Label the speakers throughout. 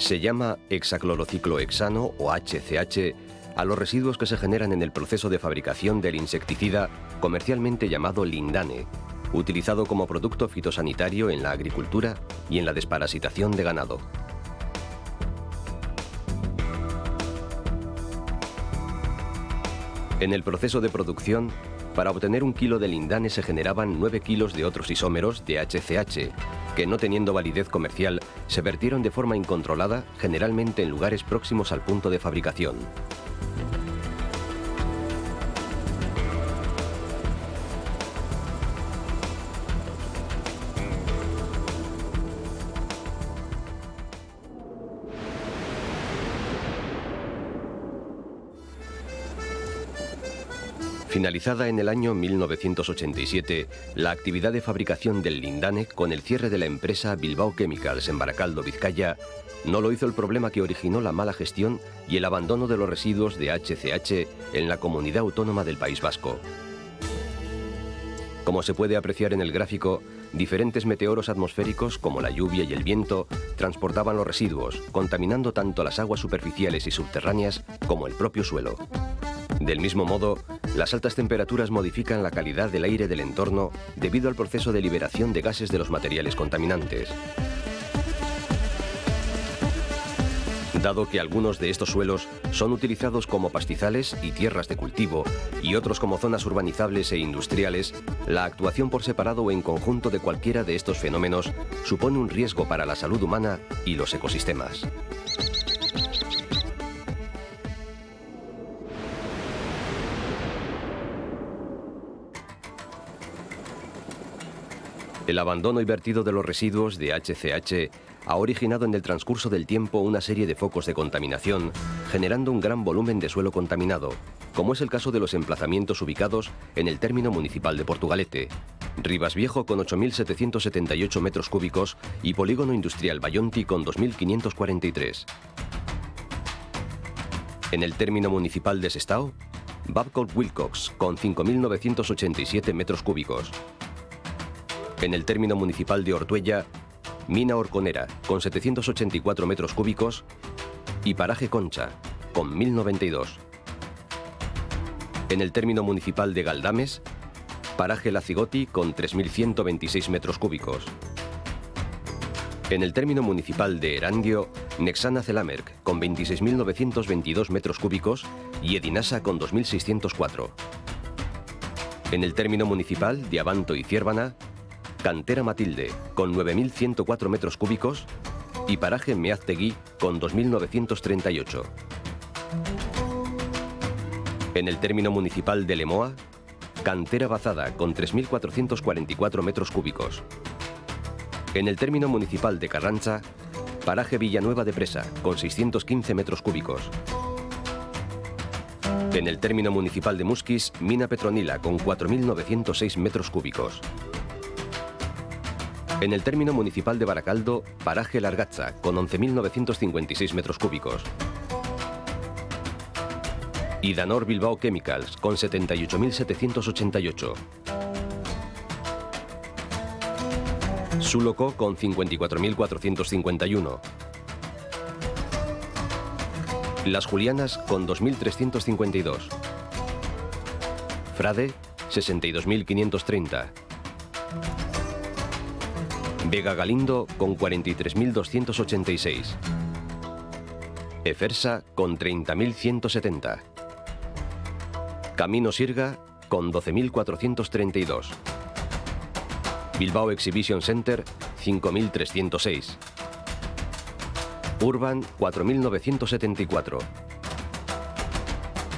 Speaker 1: Se llama hexaclorociclohexano o HCH a los residuos que se generan en el proceso de fabricación del insecticida comercialmente llamado lindane, utilizado como producto fitosanitario en la agricultura y en la desparasitación de ganado. En el proceso de producción, para obtener 1 kilo de lindane se generaban 9 kilos de otros isómeros de HCH, que no teniendo validez comercial, se vertieron de forma incontrolada, generalmente en lugares próximos al punto de fabricación. Finalizada en el año 1987, la actividad de fabricación del lindane, con el cierre de la empresa Bilbao Chemicals en Baracaldo, Vizcaya, no lo hizo el problema que originó la mala gestión y el abandono de los residuos de HCH en la comunidad autónoma del País Vasco. Como se puede apreciar en el gráfico, diferentes meteoros atmosféricos, como la lluvia y el viento, transportaban los residuos, contaminando tanto las aguas superficiales y subterráneas como el propio suelo. Del mismo modo, las altas temperaturas modifican la calidad del aire del entorno debido al proceso de liberación de gases de los materiales contaminantes. Dado que algunos de estos suelos son utilizados como pastizales y tierras de cultivo y otros como zonas urbanizables e industriales, la actuación por separado o en conjunto de cualquiera de estos fenómenos supone un riesgo para la salud humana y los ecosistemas. El abandono y vertido de los residuos de HCH ha originado en el transcurso del tiempo una serie de focos de contaminación, generando un gran volumen de suelo contaminado, como es el caso de los emplazamientos ubicados en el término municipal de Portugalete, Rivas Viejo con 8.778 metros cúbicos y Polígono Industrial Bayonti con 2.543. En el término municipal de Sestao, Babcock Wilcox con 5.987 metros cúbicos. En el término municipal de Ortuella, Mina Orconera, con 784 metros cúbicos, y Paraje Concha, con 1092. En el término municipal de Galdames, Paraje La Cigoti, con 3126 metros cúbicos. En el término municipal de Erandio, Nexana Celamerc, con 26.922 metros cúbicos, y Edinasa, con 2604. En el término municipal de Abanto y Ciérvana, Cantera Matilde, con 9.104 metros cúbicos, y Paraje Meaztegui, con 2.938. En el término municipal de Lemoa, Cantera Bazada, con 3.444 metros cúbicos. En el término municipal de Carranza, Paraje Villanueva de Presa, con 615 metros cúbicos. En el término municipal de Musquis, Mina Petronila, con 4.906 metros cúbicos. En el término municipal de Baracaldo, Paraje Largaza, con 11.956 metros cúbicos. Y Danor Bilbao Chemicals, con 78.788. Suloco, con 54.451. Las Julianas, con 2.352. Frade, 62.530. Vega Galindo, con 43.286. Efersa, con 30.170. Camino Sirga, con 12.432. Bilbao Exhibition Center, 5.306. Urban, 4.974.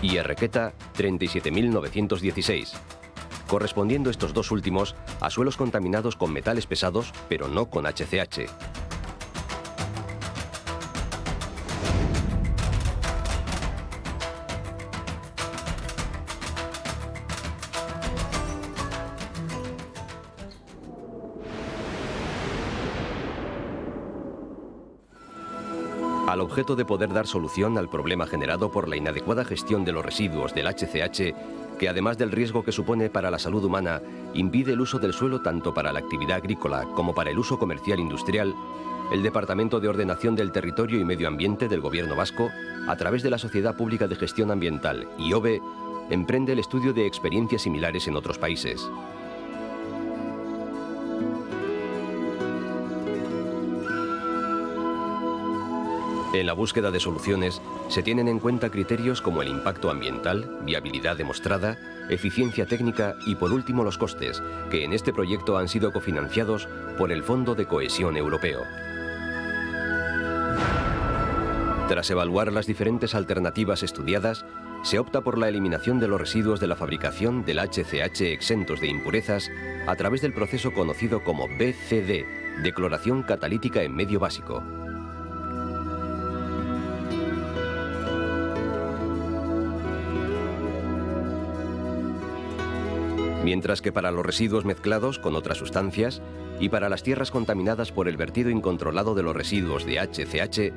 Speaker 1: Y Errequeta, 37.916. Correspondiendo estos dos últimos a suelos contaminados con metales pesados, pero no con HCH. Al objeto de poder dar solución al problema generado por la inadecuada gestión de los residuos del HCH, que además del riesgo que supone para la salud humana, impide el uso del suelo tanto para la actividad agrícola como para el uso comercial industrial, el Departamento de Ordenación del Territorio y Medio Ambiente del Gobierno vasco, a través de la Sociedad Pública de Gestión Ambiental, IOBE, emprende el estudio de experiencias similares en otros países. En la búsqueda de soluciones se tienen en cuenta criterios como el impacto ambiental, viabilidad demostrada, eficiencia técnica y por último los costes, que en este proyecto han sido cofinanciados por el Fondo de Cohesión Europeo. Tras evaluar las diferentes alternativas estudiadas, se opta por la eliminación de los residuos de la fabricación del HCH exentos de impurezas a través del proceso conocido como BCD, decloración catalítica en medio básico. Mientras que para los residuos mezclados con otras sustancias y para las tierras contaminadas por el vertido incontrolado de los residuos de HCH,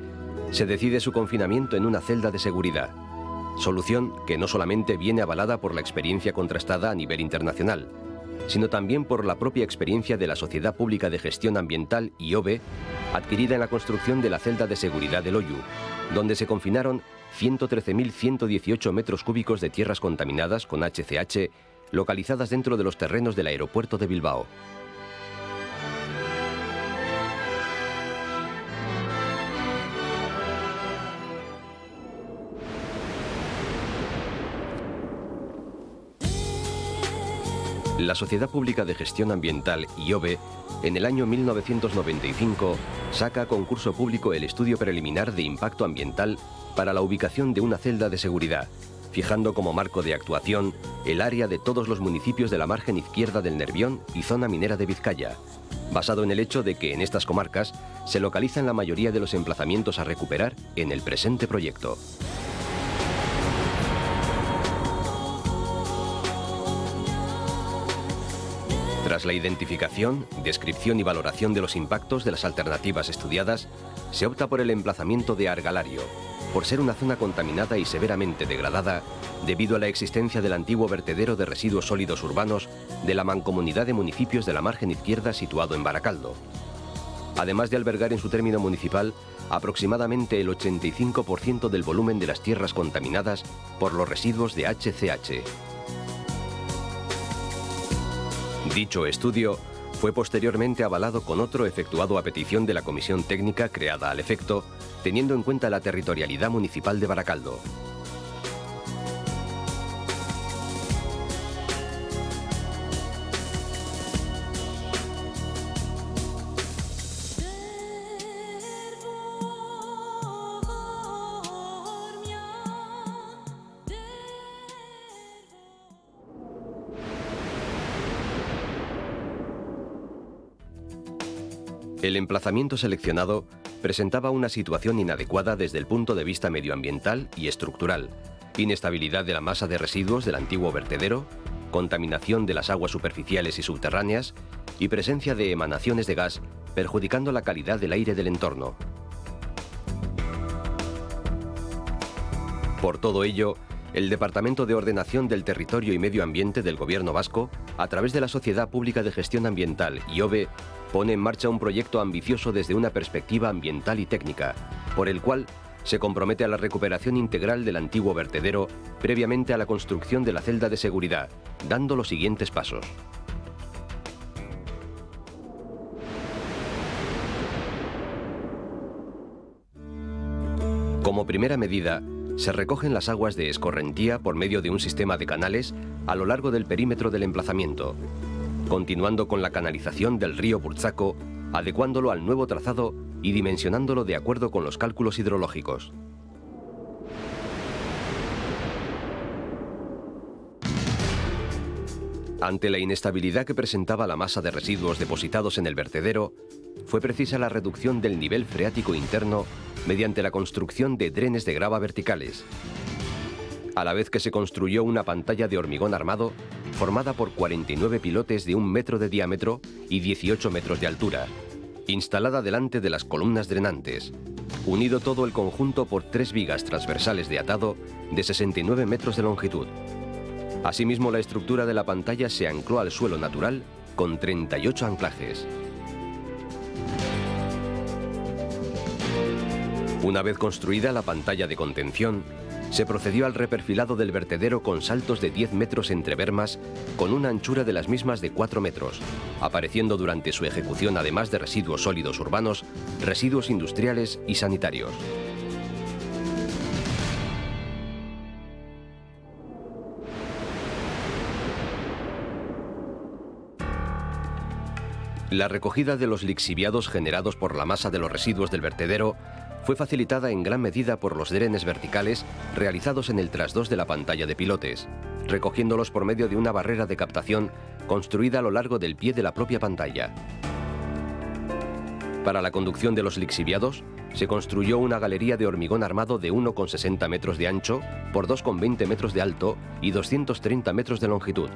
Speaker 1: se decide su confinamiento en una celda de seguridad, solución que no solamente viene avalada por la experiencia contrastada a nivel internacional, sino también por la propia experiencia de la Sociedad Pública de Gestión Ambiental, IOBE, adquirida en la construcción de la celda de seguridad del Oyu, donde se confinaron 113.118 metros cúbicos de tierras contaminadas con HCH, localizadas dentro de los terrenos del aeropuerto de Bilbao. La Sociedad Pública de Gestión Ambiental, IOBE, en el año 1995, saca a concurso público el estudio preliminar de impacto ambiental para la ubicación de una celda de seguridad, fijando como marco de actuación el área de todos los municipios de la margen izquierda del Nervión y zona minera de Vizcaya, basado en el hecho de que en estas comarcas se localizan la mayoría de los emplazamientos a recuperar en el presente proyecto. Tras la identificación, descripción y valoración de los impactos de las alternativas estudiadas, se opta por el emplazamiento de Argalario, por ser una zona contaminada y severamente degradada debido a la existencia del antiguo vertedero de residuos sólidos urbanos de la mancomunidad de municipios de la margen izquierda situado en Baracaldo, además de albergar en su término municipal aproximadamente el 85% del volumen de las tierras contaminadas por los residuos de HCH. Dicho estudio fue posteriormente avalado con otro efectuado a petición de la comisión técnica creada al efecto, teniendo en cuenta la territorialidad municipal de Baracaldo. El emplazamiento seleccionado presentaba una situación inadecuada desde el punto de vista medioambiental y estructural, inestabilidad de la masa de residuos del antiguo vertedero, contaminación de las aguas superficiales y subterráneas y presencia de emanaciones de gas, perjudicando la calidad del aire del entorno. Por todo ello, el Departamento de Ordenación del Territorio y Medio Ambiente del Gobierno vasco, a través de la Sociedad Pública de Gestión Ambiental, IOBE, pone en marcha un proyecto ambicioso desde una perspectiva ambiental y técnica, por el cual se compromete a la recuperación integral del antiguo vertedero previamente a la construcción de la celda de seguridad, dando los siguientes pasos. Como primera medida, se recogen las aguas de escorrentía por medio de un sistema de canales a lo largo del perímetro del emplazamiento, continuando con la canalización del río Burtsaco, adecuándolo al nuevo trazado y dimensionándolo de acuerdo con los cálculos hidrológicos. Ante la inestabilidad que presentaba la masa de residuos depositados en el vertedero, fue precisa la reducción del nivel freático interno mediante la construcción de drenes de grava verticales, a la vez que se construyó una pantalla de hormigón armado formada por 49 pilotes de 1 metro de diámetro y 18 metros de altura, instalada delante de las columnas drenantes, unido todo el conjunto por 3 vigas transversales de atado de 69 metros de longitud. Asimismo, la estructura de la pantalla se ancló al suelo natural con 38 anclajes. Una vez construida la pantalla de contención, se procedió al reperfilado del vertedero con saltos de 10 metros entre bermas, con una anchura de las mismas de 4 metros, apareciendo durante su ejecución, además de residuos sólidos urbanos, residuos industriales y sanitarios. La recogida de los lixiviados generados por la masa de los residuos del vertedero fue facilitada en gran medida por los drenes verticales realizados en el trasdós de la pantalla de pilotes, recogiéndolos por medio de una barrera de captación construida a lo largo del pie de la propia pantalla. Para la conducción de los lixiviados, se construyó una galería de hormigón armado de 1,60 metros de ancho por 2,20 metros de alto y 230 metros de longitud.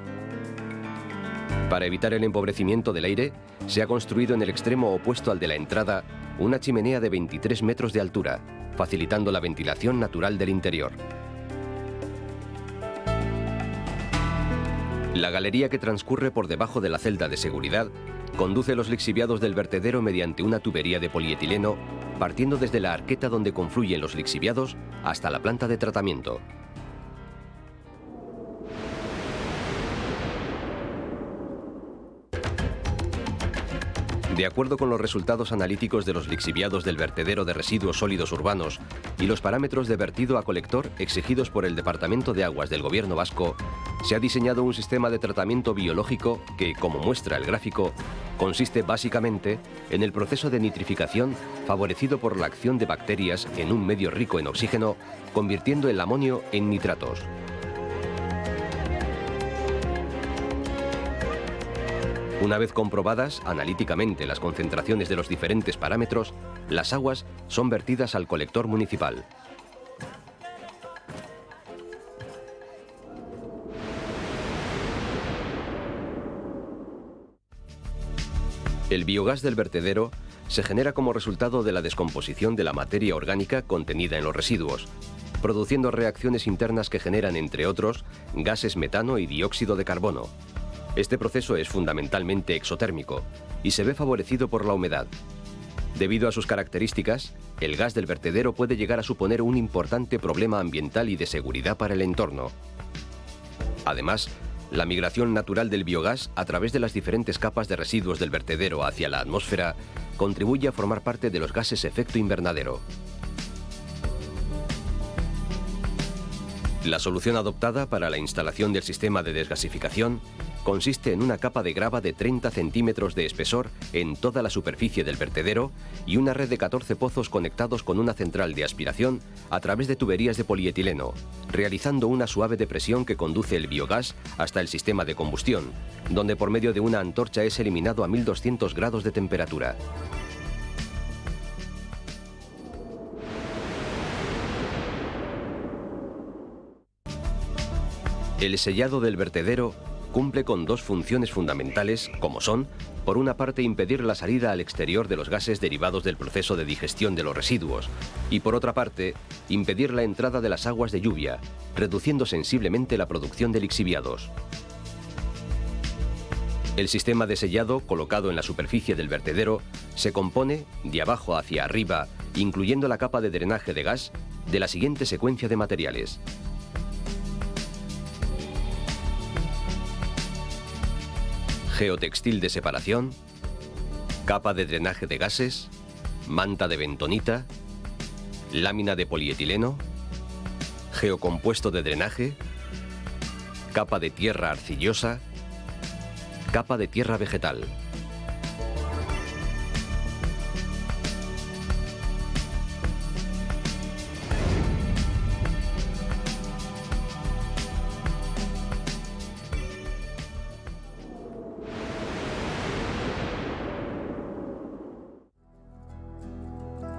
Speaker 1: Para evitar el empobrecimiento del aire, se ha construido en el extremo opuesto al de la entrada una chimenea de 23 metros de altura, facilitando la ventilación natural del interior. La galería que transcurre por debajo de la celda de seguridad conduce los lixiviados del vertedero mediante una tubería de polietileno, partiendo desde la arqueta donde confluyen los lixiviados hasta la planta de tratamiento. De acuerdo con los resultados analíticos de los lixiviados del vertedero de residuos sólidos urbanos y los parámetros de vertido a colector exigidos por el Departamento de Aguas del Gobierno vasco, se ha diseñado un sistema de tratamiento biológico que, como muestra el gráfico, consiste básicamente en el proceso de nitrificación favorecido por la acción de bacterias en un medio rico en oxígeno, convirtiendo el amonio en nitratos. Una vez comprobadas analíticamente las concentraciones de los diferentes parámetros, las aguas son vertidas al colector municipal. El biogás del vertedero se genera como resultado de la descomposición de la materia orgánica contenida en los residuos, produciendo reacciones internas que generan, entre otros, gases metano y dióxido de carbono. Este proceso es fundamentalmente exotérmico y se ve favorecido por la humedad. Debido a sus características, el gas del vertedero puede llegar a suponer un importante problema ambiental y de seguridad para el entorno. Además, la migración natural del biogás a través de las diferentes capas de residuos del vertedero hacia la atmósfera contribuye a formar parte de los gases efecto invernadero. La solución adoptada para la instalación del sistema de desgasificación consiste en una capa de grava de 30 centímetros de espesor en toda la superficie del vertedero y una red de 14 pozos conectados con una central de aspiración a través de tuberías de polietileno, realizando una suave depresión que conduce el biogás hasta el sistema de combustión, donde por medio de una antorcha es eliminado a 1200 grados de temperatura. El sellado del vertedero cumple con dos funciones fundamentales, como son, por una parte, impedir la salida al exterior de los gases derivados del proceso de digestión de los residuos, y por otra parte, impedir la entrada de las aguas de lluvia, reduciendo sensiblemente la producción de lixiviados. El sistema de sellado, colocado en la superficie del vertedero, se compone, de abajo hacia arriba, incluyendo la capa de drenaje de gas, de la siguiente secuencia de materiales: geotextil de separación, capa de drenaje de gases, manta de bentonita, lámina de polietileno, geocompuesto de drenaje, capa de tierra arcillosa, capa de tierra vegetal.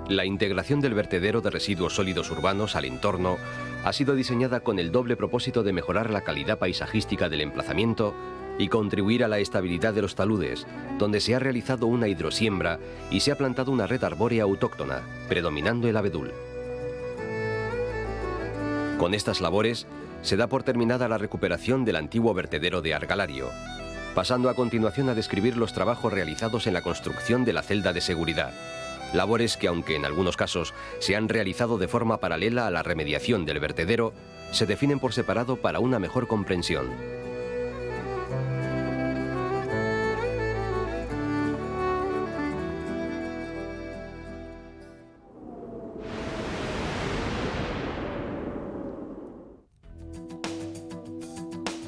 Speaker 1: La integración del vertedero de residuos sólidos urbanos al entorno ha sido diseñada con el doble propósito de mejorar la calidad paisajística del emplazamiento y contribuir a la estabilidad de los taludes, donde se ha realizado una hidrosiembra y se ha plantado una red arbórea autóctona, predominando el abedul. Con estas labores se da por terminada la recuperación del antiguo vertedero de Argalario, pasando a continuación a describir los trabajos realizados en la construcción de la celda de seguridad, labores que, aunque en algunos casos se han realizado de forma paralela a la remediación del vertedero, se definen por separado para una mejor comprensión.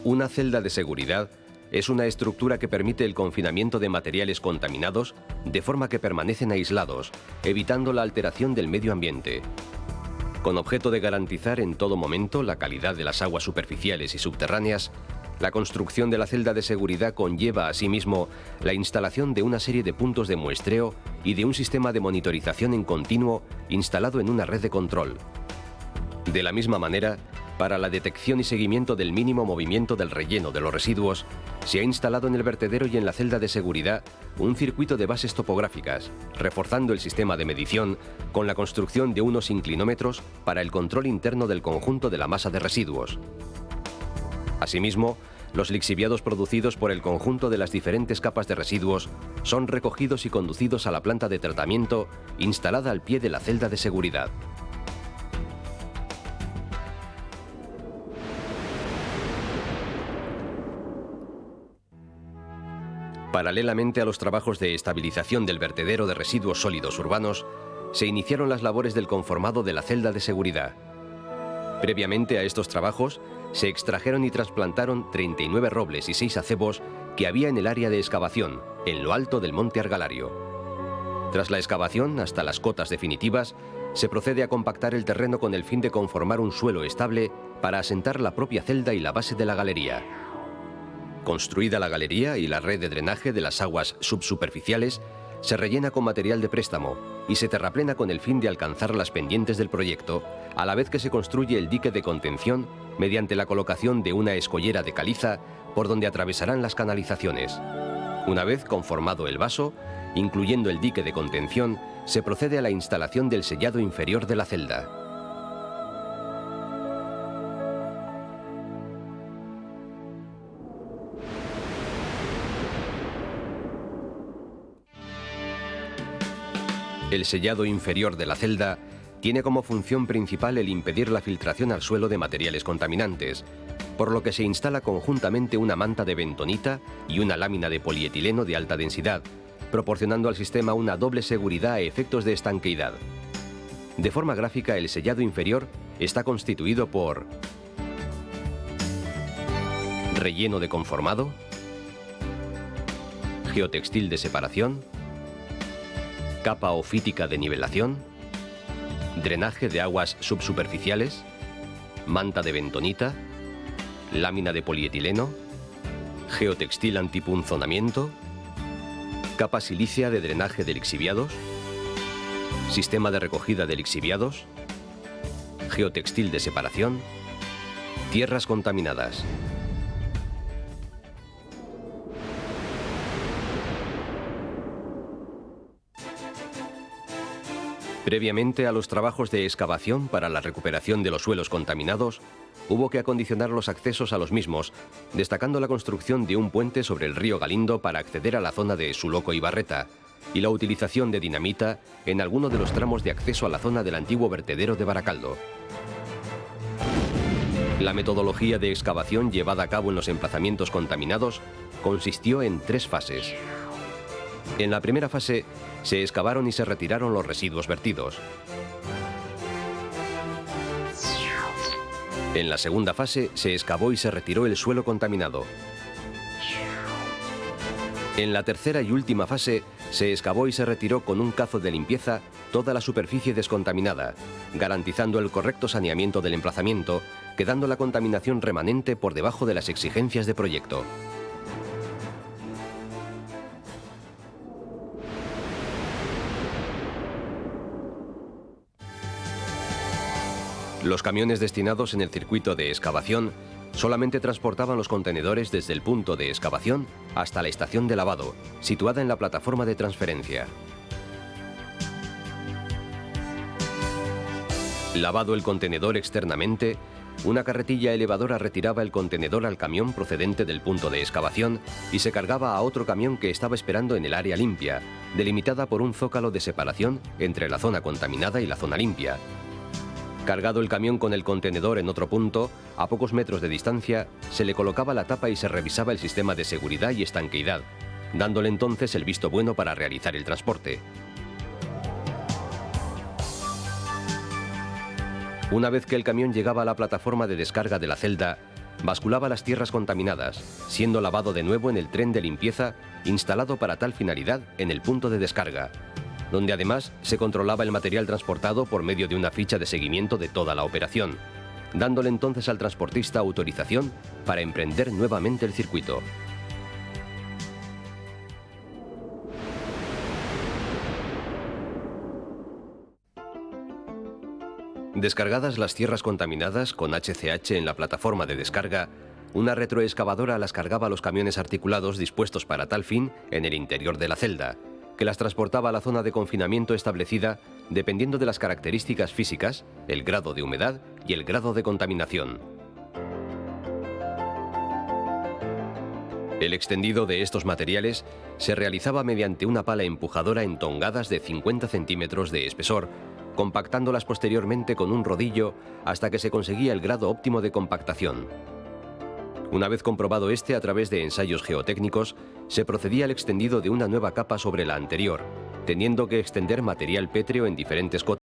Speaker 1: Una celda de seguridad es una estructura que permite el confinamiento de materiales contaminados de forma que permanecen aislados, evitando la alteración del medio ambiente. Con objeto de garantizar en todo momento la calidad de las aguas superficiales y subterráneas, la construcción de la celda de seguridad conlleva asimismo la instalación de una serie de puntos de muestreo y de un sistema de monitorización en continuo instalado en una red de control. De la misma manera, para la detección y seguimiento del mínimo movimiento del relleno de los residuos, se ha instalado en el vertedero y en la celda de seguridad un circuito de bases topográficas, reforzando el sistema de medición con la construcción de unos inclinómetros para el control interno del conjunto de la masa de residuos. Asimismo, los lixiviados producidos por el conjunto de las diferentes capas de residuos son recogidos y conducidos a la planta de tratamiento instalada al pie de la celda de seguridad. Paralelamente a los trabajos de estabilización del vertedero de residuos sólidos urbanos, se iniciaron las labores del conformado de la celda de seguridad. Previamente a estos trabajos, se extrajeron y trasplantaron 39 robles y 6 acebos que había en el área de excavación, en lo alto del monte Argalario. Tras la excavación, hasta las cotas definitivas, se procede a compactar el terreno con el fin de conformar un suelo estable para asentar la propia celda y la base de la galería. Construida la galería y la red de drenaje de las aguas subsuperficiales, se rellena con material de préstamo y se terraplena con el fin de alcanzar las pendientes del proyecto, a la vez que se construye el dique de contención mediante la colocación de una escollera de caliza por donde atravesarán las canalizaciones. Una vez conformado el vaso, incluyendo el dique de contención, se procede a la instalación del sellado inferior de la celda. El sellado inferior de la celda tiene como función principal el impedir la filtración al suelo de materiales contaminantes, por lo que se instala conjuntamente una manta de bentonita y una lámina de polietileno de alta densidad, proporcionando al sistema una doble seguridad a efectos de estanqueidad. De forma gráfica, el sellado inferior está constituido por relleno de conformado, geotextil de separación, capa ofítica de nivelación, drenaje de aguas subsuperficiales, manta de bentonita, lámina de polietileno, geotextil antipunzonamiento, capa silícea de drenaje de lixiviados, sistema de recogida de lixiviados, geotextil de separación, tierras contaminadas. Previamente a los trabajos de excavación para la recuperación de los suelos contaminados, hubo que acondicionar los accesos a los mismos, destacando la construcción de un puente sobre el río Galindo para acceder a la zona de Suloco y Barreta, y la utilización de dinamita en alguno de los tramos de acceso a la zona del antiguo vertedero de Baracaldo. La metodología de excavación llevada a cabo en los emplazamientos contaminados consistió en 3 fases. En la primera fase, se excavaron y se retiraron los residuos vertidos. En la segunda fase, se excavó y se retiró el suelo contaminado. En la tercera y última fase, se excavó y se retiró con un cazo de limpieza toda la superficie descontaminada, garantizando el correcto saneamiento del emplazamiento, quedando la contaminación remanente por debajo de las exigencias de proyecto. Los camiones destinados en el circuito de excavación solamente transportaban los contenedores desde el punto de excavación hasta la estación de lavado, situada en la plataforma de transferencia. Lavado el contenedor externamente, una carretilla elevadora retiraba el contenedor al camión procedente del punto de excavación y se cargaba a otro camión que estaba esperando en el área limpia, delimitada por un zócalo de separación entre la zona contaminada y la zona limpia. Cargado el camión con el contenedor en otro punto, a pocos metros de distancia, se le colocaba la tapa y se revisaba el sistema de seguridad y estanqueidad, dándole entonces el visto bueno para realizar el transporte. Una vez que el camión llegaba a la plataforma de descarga de la celda, basculaba las tierras contaminadas, siendo lavado de nuevo en el tren de limpieza instalado para tal finalidad en el punto de descarga, donde además se controlaba el material transportado por medio de una ficha de seguimiento de toda la operación, dándole entonces al transportista autorización para emprender nuevamente el circuito. Descargadas las tierras contaminadas con HCH en la plataforma de descarga, una retroexcavadora las cargaba a los camiones articulados dispuestos para tal fin en el interior de la celda, que las transportaba a la zona de confinamiento establecida dependiendo de las características físicas, el grado de humedad y el grado de contaminación. El extendido de estos materiales se realizaba mediante una pala empujadora en tongadas de 50 centímetros de espesor, compactándolas posteriormente con un rodillo hasta que se conseguía el grado óptimo de compactación. Una vez comprobado este a través de ensayos geotécnicos, se procedía al extendido de una nueva capa sobre la anterior, teniendo que extender material pétreo en diferentes cotas